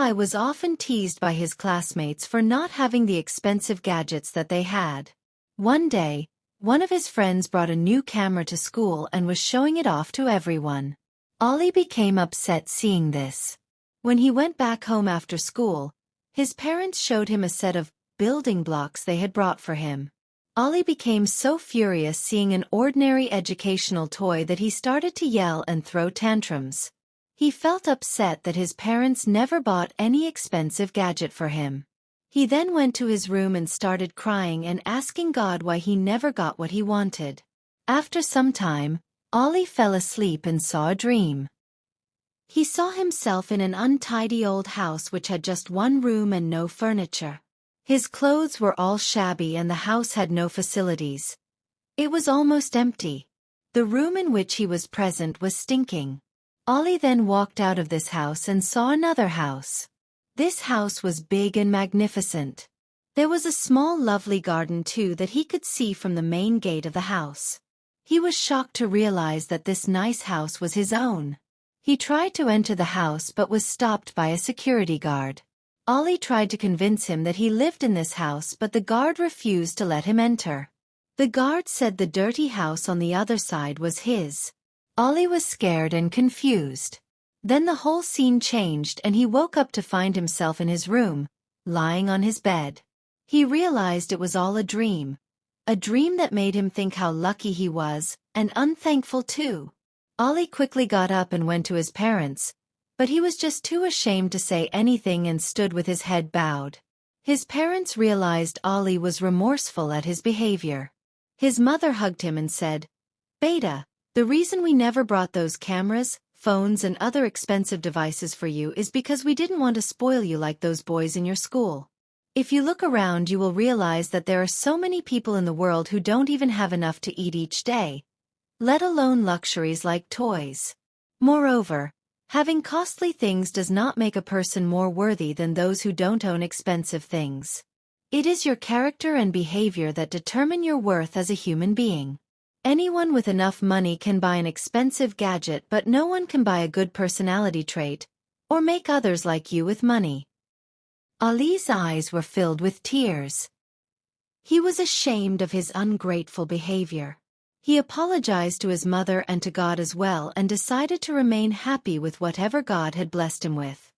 Ali was often teased by his classmates for not having the expensive gadgets that they had. One day, one of his friends brought a new camera to school and was showing it off to everyone. Ali became upset seeing this. When he went back home after school, his parents showed him a set of building blocks they had brought for him. Ali became so furious seeing an ordinary educational toy that he started to yell and throw tantrums. He felt upset that his parents never bought any expensive gadget for him. He then went to his room and started crying and asking God why he never got what he wanted. After some time, Ali fell asleep and saw a dream. He saw himself in an untidy old house which had just one room and no furniture. His clothes were all shabby and the house had no facilities. It was almost empty. The room in which he was present was stinking. Ali then walked out of this house and saw another house. This house was big and magnificent. There was a small lovely garden too that he could see from the main gate of the house. He was shocked to realize that this nice house was his own. He tried to enter the house but was stopped by a security guard. Ali tried to convince him that he lived in this house but the guard refused to let him enter. The guard said the dirty house on the other side was his. Ali was scared and confused. Then the whole scene changed and he woke up to find himself in his room, lying on his bed. He realized it was all a dream that made him think how lucky he was, and unthankful too. Ali quickly got up and went to his parents, but he was just too ashamed to say anything and stood with his head bowed. His parents realized Ali was remorseful at his behavior. His mother hugged him and said, "Beta, the reason we never brought those cameras, phones and other expensive devices for you is because we didn't want to spoil you like those boys in your school. If you look around you will realize that there are so many people in the world who don't even have enough to eat each day, let alone luxuries like toys. Moreover, having costly things does not make a person more worthy than those who don't own expensive things. It is your character and behavior that determine your worth as a human being. Anyone with enough money can buy an expensive gadget but no one can buy a good personality trait, or make others like you with money." Ali's eyes were filled with tears. He was ashamed of his ungrateful behavior. He apologized to his mother and to God as well and decided to remain happy with whatever God had blessed him with.